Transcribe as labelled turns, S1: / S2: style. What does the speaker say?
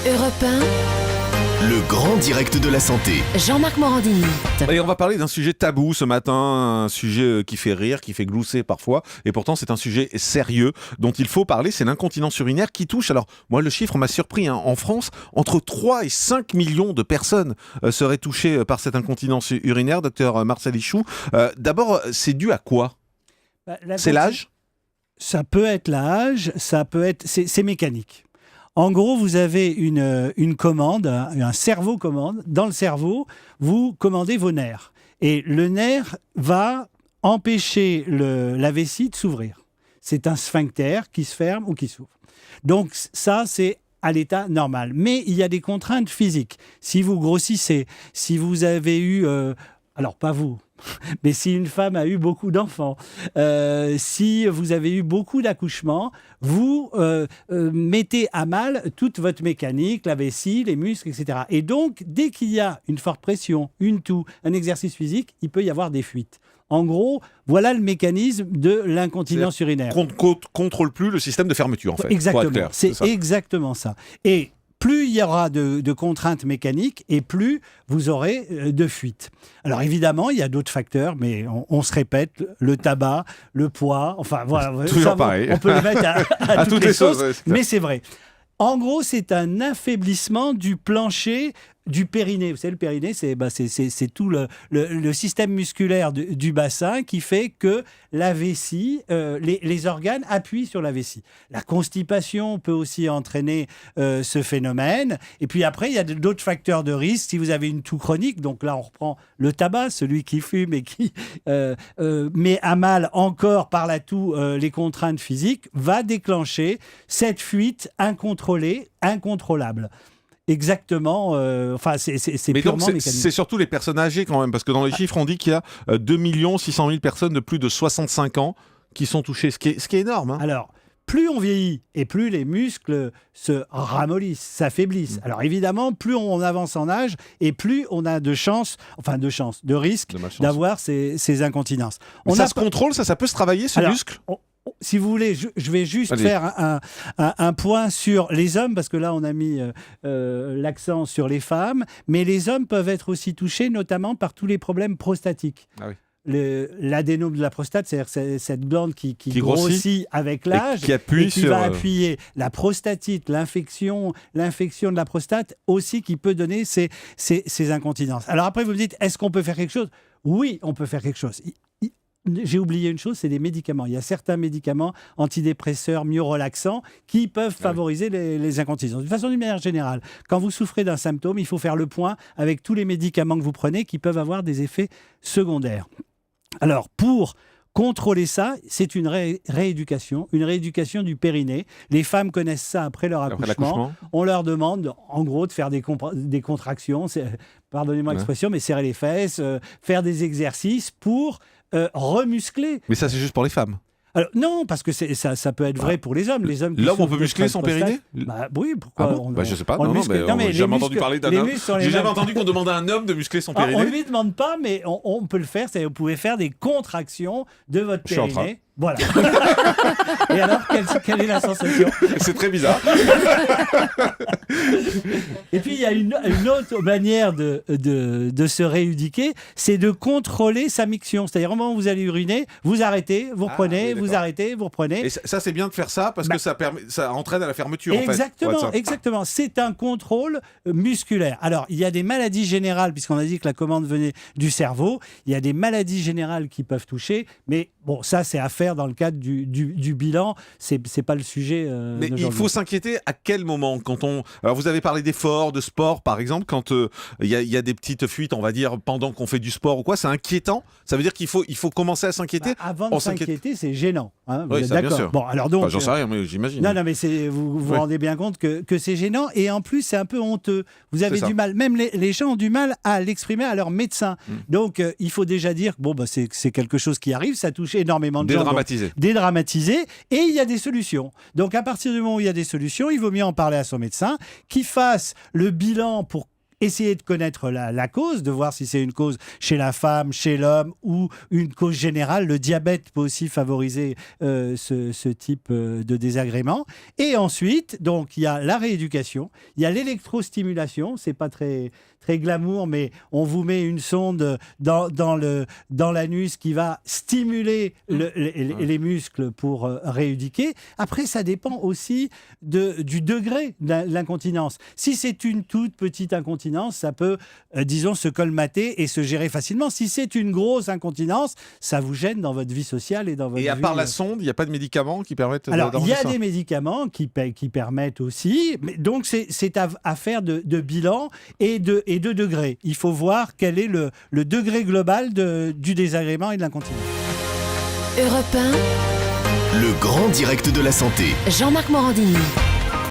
S1: Europe 1,
S2: Le grand direct de la santé.
S1: Jean-Marc Morandini.
S3: Et on va parler d'un sujet tabou ce matin, un sujet qui fait rire, qui fait glousser parfois, et pourtant c'est un sujet sérieux dont il faut parler, c'est l'incontinence urinaire qui touche, alors moi le chiffre m'a surpris, en France, entre 3 et 5 millions de personnes seraient touchées par cette incontinence urinaire, docteur Marcel Ichou. D'abord, c'est dû à quoi ? C'est l'âge ?
S4: Ça peut être l'âge, ça peut être... C'est mécanique. En gros, vous avez une commande, un cerveau commande. Dans le cerveau, vous commandez vos nerfs. Et le nerf va empêcher la vessie de s'ouvrir. C'est un sphincter qui se ferme ou qui s'ouvre. Donc ça, c'est à l'état normal. Mais il y a des contraintes physiques. Si vous grossissez, si vous avez eu... alors, pas vous, mais si une femme a eu beaucoup d'enfants, si vous avez eu beaucoup d'accouchements, vous mettez à mal toute votre mécanique, la vessie, les muscles, etc. Et donc, dès qu'il y a une forte pression, une toux, un exercice physique, il peut y avoir des fuites. En gros, voilà le mécanisme de l'incontinence urinaire.
S3: Contrôle plus le système de fermeture, en fait.
S4: Exactement,
S3: Clair,
S4: c'est exactement ça. Et plus il y aura de contraintes mécaniques et plus vous aurez de fuites. Alors évidemment, il y a d'autres facteurs, mais on se répète, le tabac, le poids, enfin voilà.
S3: Toujours
S4: ça,
S3: pareil.
S4: On peut le mettre à toutes les sauces,
S3: ouais,
S4: mais c'est vrai. En gros, c'est un affaiblissement du plancher du périnée. Vous savez, le périnée, c'est tout le système musculaire du bassin qui fait que la vessie, les organes appuient sur la vessie. La constipation peut aussi entraîner ce phénomène. Et puis après, il y a d'autres facteurs de risque. Si vous avez une toux chronique, donc là, on reprend le tabac, celui qui fume et qui met à mal encore par la toux les contraintes physiques, va déclencher cette fuite incontrôlée, incontrôlable. Exactement, c'est
S3: mais
S4: purement
S3: donc
S4: mécanique.
S3: c'est surtout les personnes âgées quand même, parce que dans les chiffres on dit qu'il y a 2 600 000 personnes de plus de 65 ans qui sont touchées, ce qui est énorme. Hein.
S4: Alors, plus on vieillit et plus les muscles se ramollissent, s'affaiblissent. Alors évidemment, plus on avance en âge et plus on a de risque d'avoir ces incontinences.
S3: Ça se contrôle, ça peut se travailler ce muscle.
S4: Si vous voulez, je vais juste faire un point sur les hommes, parce que là, on a mis l'accent sur les femmes, mais les hommes peuvent être aussi touchés, notamment par tous les problèmes prostatiques. Ah oui. L'adénome de la prostate, c'est-à-dire cette glande qui grossit avec l'âge
S3: et qui
S4: va appuyer la prostatite, l'infection de la prostate aussi qui peut donner ces incontinences. Alors après, vous me dites, est-ce qu'on peut faire quelque chose ? Oui, on peut faire quelque chose. J'ai oublié une chose, c'est les médicaments. Il y a certains médicaments antidépresseurs, myorelaxants, qui peuvent favoriser les incontinences. De façon d'une manière générale, quand vous souffrez d'un symptôme, il faut faire le point avec tous les médicaments que vous prenez qui peuvent avoir des effets secondaires. Alors, pour contrôler ça, c'est une rééducation du périnée. Les femmes connaissent ça après leur accouchement. On leur demande, en gros, de faire des contractions, pardonnez-moi l'expression, mais serrer les fesses, faire des exercices pour remuscler.
S3: Mais ça, c'est juste pour les femmes.
S4: Alors, non, parce que ça peut être vrai pour les hommes.
S3: L'homme, on peut muscler son périnée ?
S4: Oui, pourquoi ?
S3: Je sais pas. J'ai jamais entendu parler d'un homme. J'ai jamais entendu qu'on demandait à un homme de muscler son périnée.
S4: On ne lui demande pas, mais on peut le faire. C'est-à-dire, vous pouvez faire des contractions de votre périnée. Voilà. Et alors, quelle est la sensation ?
S3: C'est très bizarre.
S4: Et puis, il y a une autre manière de se rééduquer, c'est de contrôler sa miction. C'est-à-dire, au moment où vous allez uriner, vous arrêtez, vous reprenez, vous arrêtez, vous reprenez.
S3: Et ça, c'est bien de faire ça parce que ça entraîne à la fermeture,
S4: exactement,
S3: en fait.
S4: Exactement. C'est un contrôle musculaire. Alors, il y a des maladies générales, puisqu'on a dit que la commande venait du cerveau. Il y a des maladies générales qui peuvent toucher, mais bon, ça, c'est à faire dans le cadre du bilan, c'est pas le sujet.
S3: Mais il faut s'inquiéter à quel moment Alors vous avez parlé d'efforts, de sport par exemple, quand il y a des petites fuites, on va dire pendant qu'on fait du sport ou quoi, c'est inquiétant. Ça veut dire qu'il faut commencer à s'inquiéter.
S4: Avant de s'inquiéter, c'est gênant. Hein,
S3: oui, ça, bien sûr.
S4: Bon, alors donc,
S3: j'en sais rien, mais j'imagine.
S4: Non, mais vous vous rendez bien compte que c'est gênant et en plus c'est un peu honteux. Vous avez du mal, même les gens ont du mal à l'exprimer à leur médecin. Donc il faut déjà dire que c'est quelque chose qui arrive, ça touche énormément de gens. Dédramatiser, et il y a des solutions. Donc à partir du moment où il y a des solutions, il vaut mieux en parler à son médecin, qui fasse le bilan pour essayer de connaître la cause, de voir si c'est une cause chez la femme, chez l'homme ou une cause générale. Le diabète peut aussi favoriser ce type de désagrément. Et ensuite, donc, il y a la rééducation, il y a l'électrostimulation, c'est pas très glamour, mais on vous met une sonde dans l'anus qui va stimuler les muscles pour rééduquer. Après, ça dépend aussi du degré de l'incontinence. Si c'est une toute petite incontinence, ça peut, disons, se colmater et se gérer facilement. Si c'est une grosse incontinence, ça vous gêne dans votre vie sociale et dans votre vie...
S3: Et à part la sonde, il n'y a pas de médicaments qui permettent
S4: Alors, il y a
S3: ça
S4: des médicaments qui permettent aussi, mais donc c'est à faire de bilan et de degrés. Il faut voir quel est le degré global du désagrément et de l'incontinence.
S1: Europe 1,
S2: Le grand direct de la santé.
S1: Jean-Marc Morandini.